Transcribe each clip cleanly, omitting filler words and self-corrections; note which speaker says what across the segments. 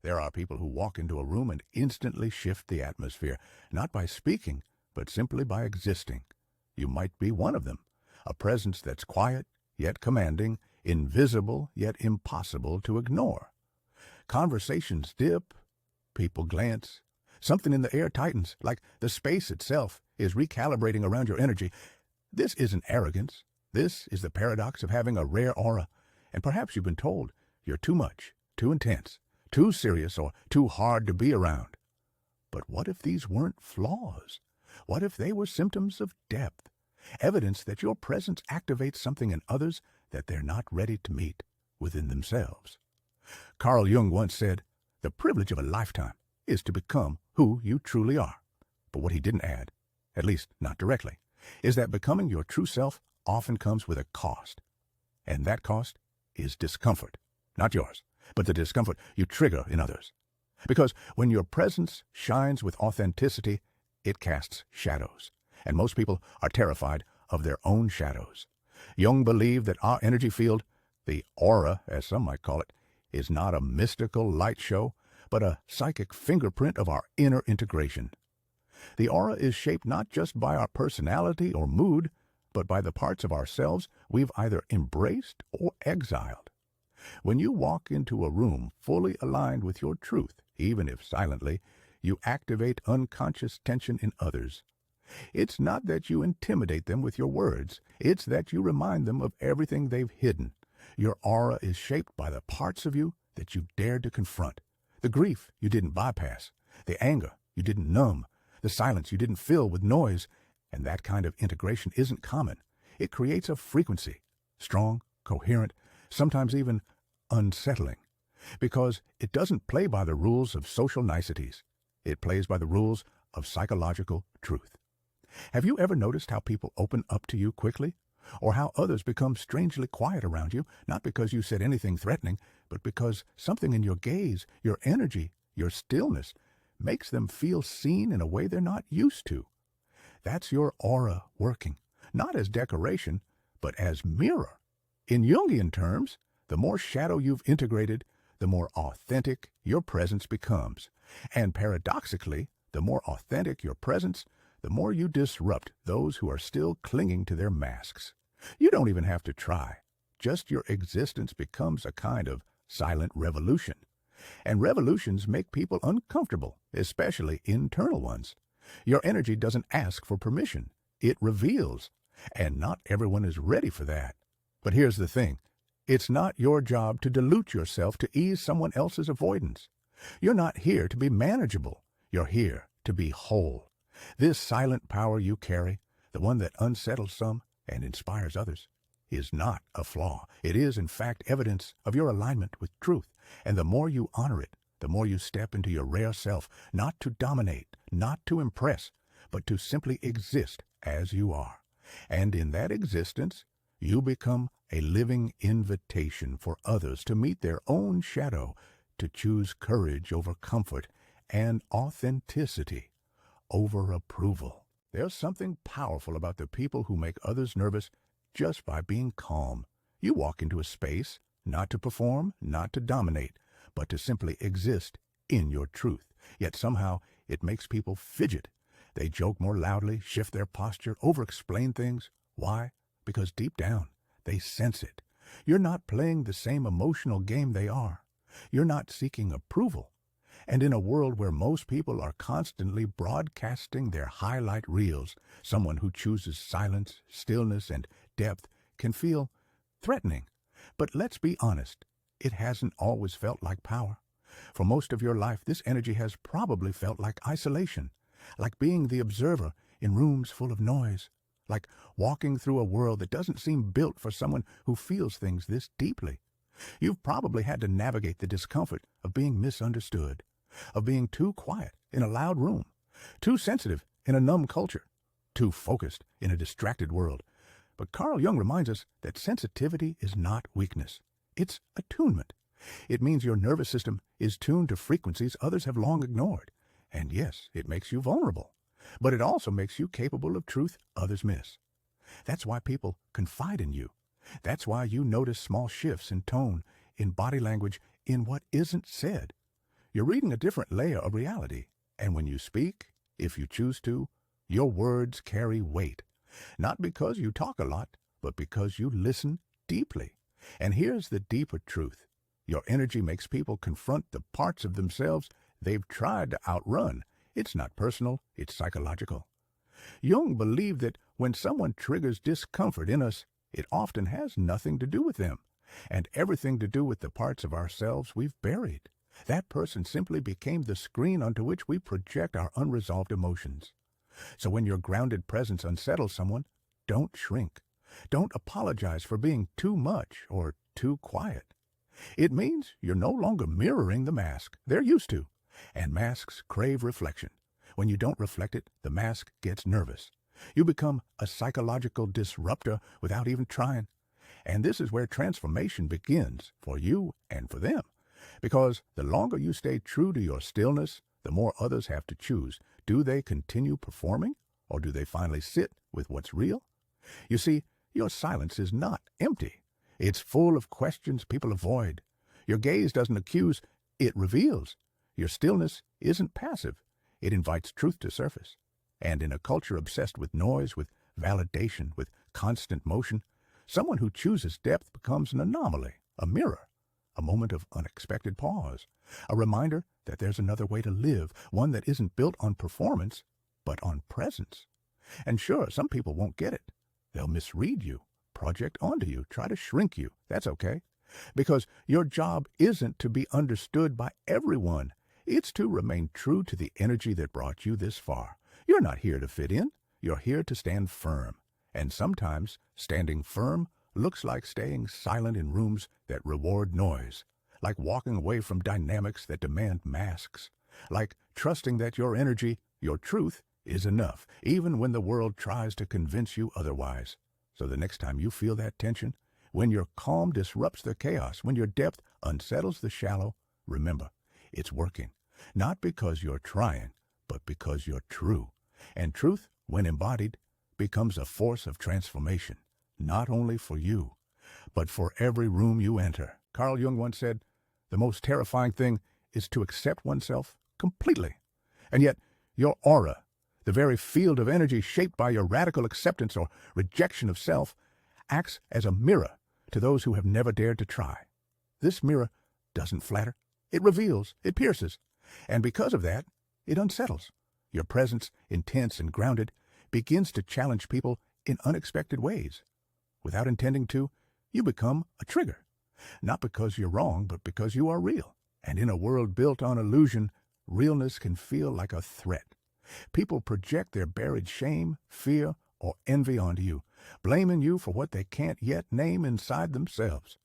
Speaker 1: There are people who walk into a room and instantly shift the atmosphere, not by speaking, but simply by existing. You might be one of them, a presence that's quiet, yet commanding, invisible, yet impossible to ignore. Conversations dip, people glance. Something in the air tightens, like the space itself is recalibrating around your energy. This isn't arrogance. This is the paradox of having a rare aura. And perhaps you've been told you're too much, too intense, too serious, or too hard to be around. But what if these weren't flaws? What if they were symptoms of depth? Evidence that your presence activates something in others that they're not ready to meet within themselves. Carl Jung once said, "The privilege of a lifetime is to become who you truly are." But what he didn't add, at least not directly, is that becoming your true self often comes with a cost. And that cost is discomfort. Not yours, but the discomfort you trigger in others. Because when your presence shines with authenticity, it casts shadows. And most people are terrified of their own shadows. Jung believed that our energy field, the aura, as some might call it, is not a mystical light show, but a psychic fingerprint of our inner integration. The aura is shaped not just by our personality or mood, but by the parts of ourselves we've either embraced or exiled. When you walk into a room fully aligned with your truth, even if silently, you activate unconscious tension in others. It's not that you intimidate them with your words, it's that you remind them of everything they've hidden. Your aura is shaped by the parts of you that you dared to confront, the grief you didn't bypass, the anger you didn't numb, the silence you didn't fill with noise. And that kind of integration isn't common. It creates a frequency, strong, coherent, sometimes even unsettling, because it doesn't play by the rules of social niceties. It plays by the rules of psychological truth. Have you ever noticed how people open up to you quickly? Or how others become strangely quiet around you, not because you said anything threatening, but because something in your gaze, your energy, your stillness, makes them feel seen in a way they're not used to. That's your aura working, not as decoration, but as mirror. In Jungian terms, the more shadow you've integrated, the more authentic your presence becomes. And paradoxically, the more authentic your presence, the more you disrupt those who are still clinging to their masks. You don't even have to try. Just your existence becomes a kind of silent revolution. And revolutions make people uncomfortable, especially internal ones. Your energy doesn't ask for permission. It reveals. And not everyone is ready for that. But here's the thing. It's not your job to dilute yourself to ease someone else's avoidance. You're not here to be manageable. You're here to be whole. This silent power you carry, the one that unsettles some and inspires others, is not a flaw. It is, in fact, evidence of your alignment with truth. And the more you honor it, the more you step into your rare self, not to dominate, not to impress, but to simply exist as you are. And in that existence, you become a living invitation for others to meet their own shadow, to choose courage over comfort and authenticity over approval. There's something powerful about the people who make others nervous just by being calm. You walk into a space, not to perform, not to dominate, but to simply exist in your truth. Yet somehow it makes people fidget. They joke more loudly, shift their posture, over-explain things. Why? Because deep down, they sense it. You're not playing the same emotional game they are. You're not seeking approval. And in a world where most people are constantly broadcasting their highlight reels, someone who chooses silence, stillness, and depth can feel threatening. But let's be honest, it hasn't always felt like power. For most of your life, this energy has probably felt like isolation, like being the observer in rooms full of noise, like walking through a world that doesn't seem built for someone who feels things this deeply. You've probably had to navigate the discomfort of being misunderstood, of being too quiet in a loud room, too sensitive in a numb culture, too focused in a distracted world. But Carl Jung reminds us that sensitivity is not weakness. It's attunement. It means your nervous system is tuned to frequencies others have long ignored. And yes, it makes you vulnerable. But it also makes you capable of truth others miss. That's why people confide in you. That's why you notice small shifts in tone, in body language, in what isn't said. You're reading a different layer of reality. And when you speak, if you choose to, your words carry weight. Not because you talk a lot, but because you listen deeply. And here's the deeper truth. Your energy makes people confront the parts of themselves they've tried to outrun. It's not personal, it's psychological. Jung believed that when someone triggers discomfort in us, it often has nothing to do with them, and everything to do with the parts of ourselves we've buried. That person simply became the screen onto which we project our unresolved emotions. So when your grounded presence unsettles someone, don't shrink. Don't apologize for being too much or too quiet. It means you're no longer mirroring the mask they're used to, and masks crave reflection. When you don't reflect it, the mask gets nervous. You become a psychological disruptor without even trying. And this is where transformation begins for you and for them. Because the longer you stay true to your stillness, the more others have to choose. Do they continue performing, or do they finally sit with what's real? You see, your silence is not empty. It's full of questions people avoid. Your gaze doesn't accuse, it reveals. Your stillness isn't passive. It invites truth to surface. And in a culture obsessed with noise, with validation, with constant motion, someone who chooses depth becomes an anomaly, a mirror, a moment of unexpected pause, a reminder that there's another way to live, one that isn't built on performance, but on presence. And sure, some people won't get it. They'll misread you, project onto you, try to shrink you. That's okay. Because your job isn't to be understood by everyone. It's to remain true to the energy that brought you this far. You're not here to fit in. You're here to stand firm. And sometimes standing firm looks like staying silent in rooms that reward noise, like walking away from dynamics that demand masks, like trusting that your energy, your truth, is enough, even when the world tries to convince you otherwise. So the next time you feel that tension, when your calm disrupts the chaos, when your depth unsettles the shallow, remember, it's working. Not because you're trying, but because you're true. And truth, when embodied, becomes a force of transformation, not only for you, but for every room you enter. Carl Jung once said, the most terrifying thing is to accept oneself completely. And yet, your aura, the very field of energy shaped by your radical acceptance or rejection of self, acts as a mirror to those who have never dared to try. This mirror doesn't flatter. It reveals, it pierces. And because of that, it unsettles. Your presence, intense and grounded, begins to challenge people in unexpected ways. Without intending to, you become a trigger. Not because you're wrong, but because you are real. And in a world built on illusion, realness can feel like a threat. People project their buried shame, fear, or envy onto you, blaming you for what they can't yet name inside themselves.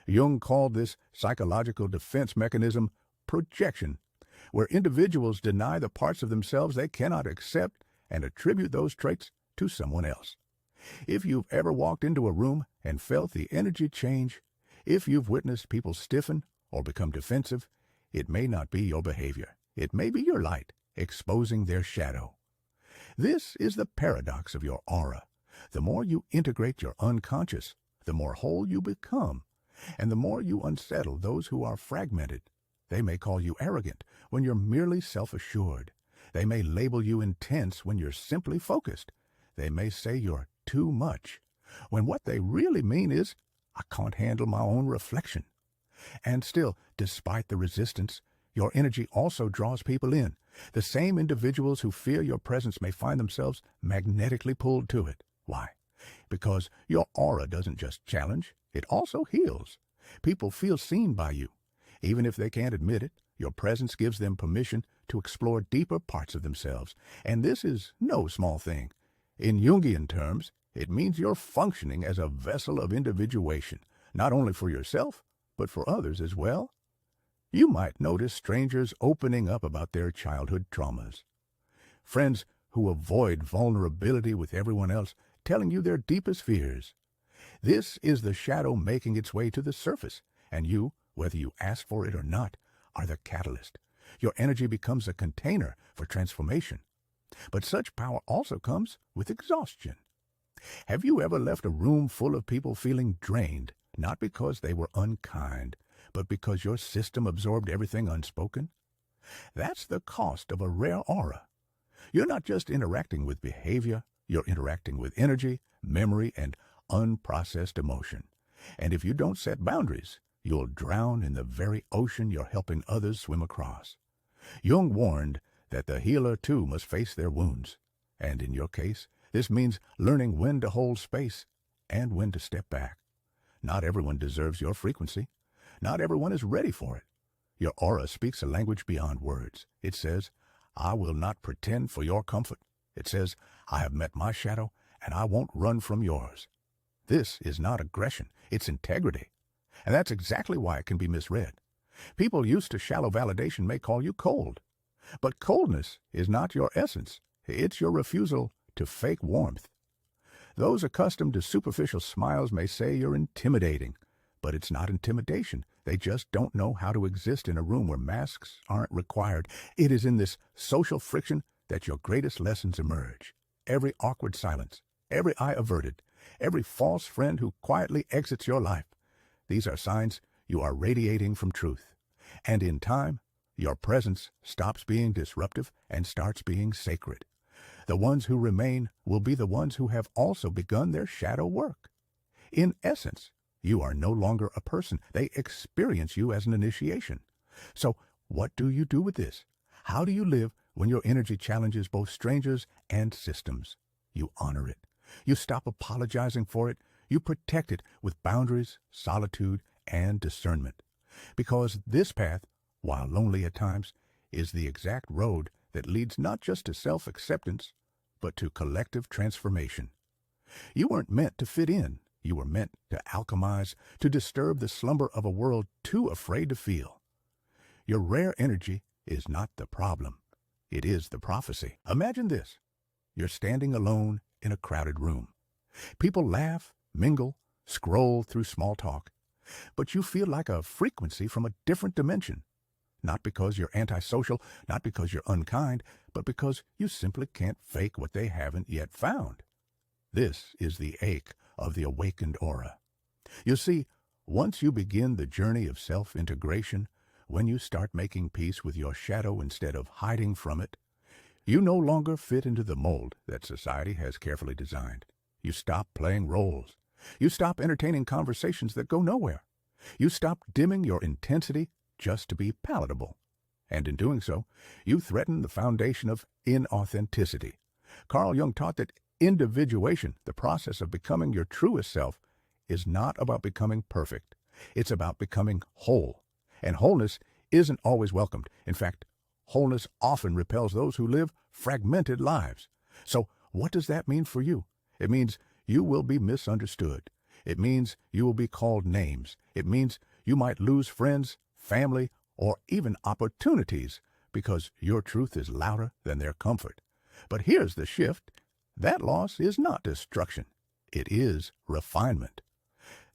Speaker 1: Jung called this psychological defense mechanism projection, where individuals deny the parts of themselves they cannot accept and attribute those traits to someone else. If you've ever walked into a room and felt the energy change, if you've witnessed people stiffen or become defensive, it may not be your behavior. It may be your light exposing their shadow. This is the paradox of your aura. The more you integrate your unconscious, the more whole you become, and the more you unsettle those who are fragmented. They may call you arrogant when you're merely self-assured. They may label you intense when you're simply focused. They may say you're too much, when what they really mean is, I can't handle my own reflection. And still, despite the resistance, your energy also draws people in. The same individuals who fear your presence may find themselves magnetically pulled to it. Why? Because your aura doesn't just challenge, it also heals. People feel seen by you. Even if they can't admit it, your presence gives them permission to explore deeper parts of themselves. And this is no small thing. In Jungian terms, it means you're functioning as a vessel of individuation, not only for yourself, but for others as well. You might notice strangers opening up about their childhood traumas. Friends who avoid vulnerability with everyone else, telling you their deepest fears. This is the shadow making its way to the surface, and you, whether you ask for it or not, are the catalyst. Your energy becomes a container for transformation. But such power also comes with exhaustion. Have you ever left a room full of people feeling drained, not because they were unkind, but because your system absorbed everything unspoken? That's the cost of a rare aura. You're not just interacting with behavior, you're interacting with energy, memory, and unprocessed emotion. And if you don't set boundaries, you'll drown in the very ocean you're helping others swim across. Jung warned that the healer too must face their wounds. And in your case, this means learning when to hold space and when to step back. Not everyone deserves your frequency. Not everyone is ready for it. Your aura speaks a language beyond words. It says, I will not pretend for your comfort. It says, I have met my shadow, and I won't run from yours. This is not aggression, it's integrity. And that's exactly why it can be misread. People used to shallow validation may call you cold. But coldness is not your essence. It's your refusal to fake warmth. Those accustomed to superficial smiles may say you're intimidating, but it's not intimidation. They just don't know how to exist in a room where masks aren't required. It is in this social friction that your greatest lessons emerge. Every awkward silence, every eye averted, every false friend who quietly exits your life. These are signs you are radiating from truth. And in time, your presence stops being disruptive and starts being sacred. The ones who remain will be the ones who have also begun their shadow work. In essence, you are no longer a person. They experience you as an initiation. So what do you do with this? How do you live when your energy challenges both strangers and systems? You honor it. You stop apologizing for it. You protect it with boundaries, solitude, and discernment. Because this path, while lonely at times, is the exact road that leads not just to self-acceptance, but to collective transformation. You weren't meant to fit in. You were meant to alchemize, to disturb the slumber of a world too afraid to feel. Your rare energy is not the problem. It is the prophecy. Imagine this. You're standing alone in a crowded room. People laugh, mingle, scroll through small talk, but you feel like a frequency from a different dimension. Not because you're antisocial, not because you're unkind, but because you simply can't fake what they haven't yet found. This is the ache of the awakened aura. You see, once you begin the journey of self-integration, when you start making peace with your shadow instead of hiding from it, you no longer fit into the mold that society has carefully designed. You stop playing roles. You stop entertaining conversations that go nowhere. You stop dimming your intensity just to be palatable. And in doing so, you threaten the foundation of inauthenticity. Carl Jung taught that individuation, the process of becoming your truest self, is not about becoming perfect. It's about becoming whole. And wholeness isn't always welcomed. In fact, wholeness often repels those who live fragmented lives. So what does that mean for you? It means you will be misunderstood. It means you will be called names. It means you might lose friends, family, or even opportunities because your truth is louder than their comfort. But here's the shift. That loss is not destruction. It is refinement.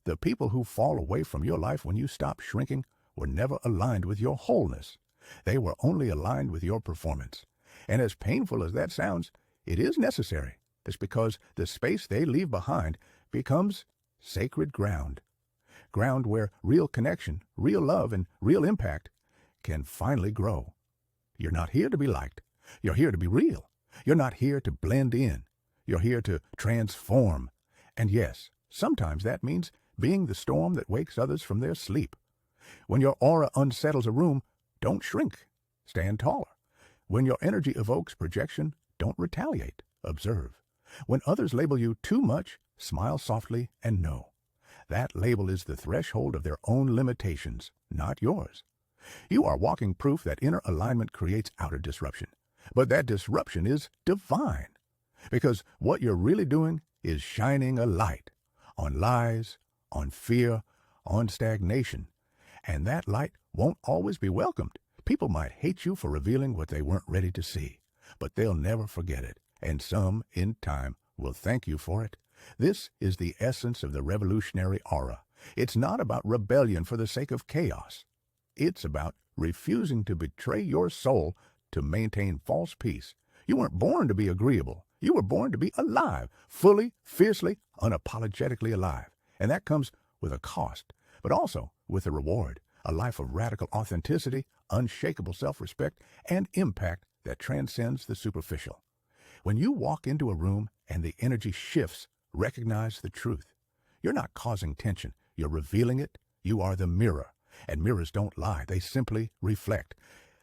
Speaker 1: The people who fall away from your life when you stop shrinking were never aligned with your wholeness. They were only aligned with your performance. And as painful as that sounds, it is necessary. It's because the space they leave behind becomes sacred ground. Ground where real connection, real love, and real impact can finally grow. You're not here to be liked. You're here to be real. You're not here to blend in. You're here to transform. And yes, sometimes that means being the storm that wakes others from their sleep. When your aura unsettles a room, don't shrink. Stand taller. When your energy evokes projection, don't retaliate. Observe. When others label you too much, smile softly and know. That label is the threshold of their own limitations, not yours. You are walking proof that inner alignment creates outer disruption. But that disruption is divine. Because what you're really doing is shining a light on lies, on fear, on stagnation. And that light won't always be welcomed. People might hate you for revealing what they weren't ready to see, but they'll never forget it. And some, in time, will thank you for it. This is the essence of the revolutionary aura. It's not about rebellion for the sake of chaos. It's about refusing to betray your soul to maintain false peace. You weren't born to be agreeable. You were born to be alive, fully, fiercely, unapologetically alive. And that comes with a cost, but also with a reward a life of radical authenticity, unshakable self-respect, and impact that transcends the superficial. When you walk into a room and the energy shifts, recognize the truth. You're not causing tension. You're revealing it. You are the mirror. And mirrors don't lie. They simply reflect.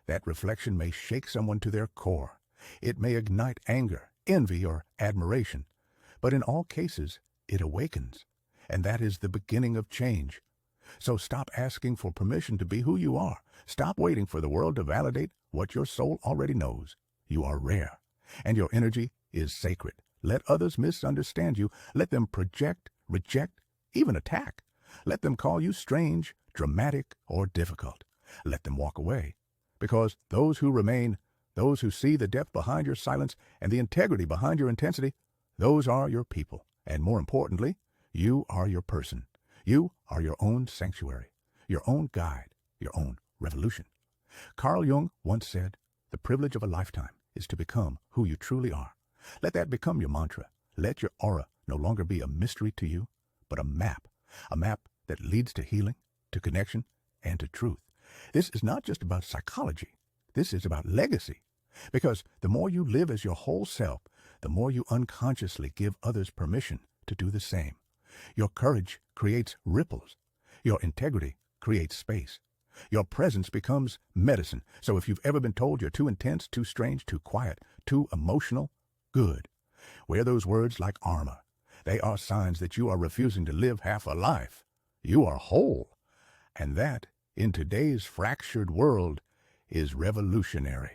Speaker 1: That reflection may shake someone to their core. It may ignite anger, envy, or admiration. But in all cases, it awakens. And that is the beginning of change. So stop asking for permission to be who you are. Stop waiting for the world to validate what your soul already knows. You are rare, and your energy is sacred. Let others misunderstand you. Let them project, reject, even attack. Let them call you strange, dramatic, or difficult. Let them walk away. Because those who remain, those who see the depth behind your silence and the integrity behind your intensity, those are your people. And more importantly, you are your person. You are your own sanctuary, your own guide, your own revolution. Carl Jung once said, "The privilege of a lifetime is to become who you truly are." Let that become your mantra. Let your aura no longer be a mystery to you, but a map that leads to healing, to connection, and to truth. This is not just about psychology. This is about legacy. Because the more you live as your whole self, the more you unconsciously give others permission to do the same. Your courage creates ripples. Your integrity creates space. Your presence becomes medicine. So if you've ever been told you're too intense, too strange, too quiet, too emotional, good. Wear those words like armor. They are signs that you are refusing to live half a life. You are whole. And that, in today's fractured world, is revolutionary.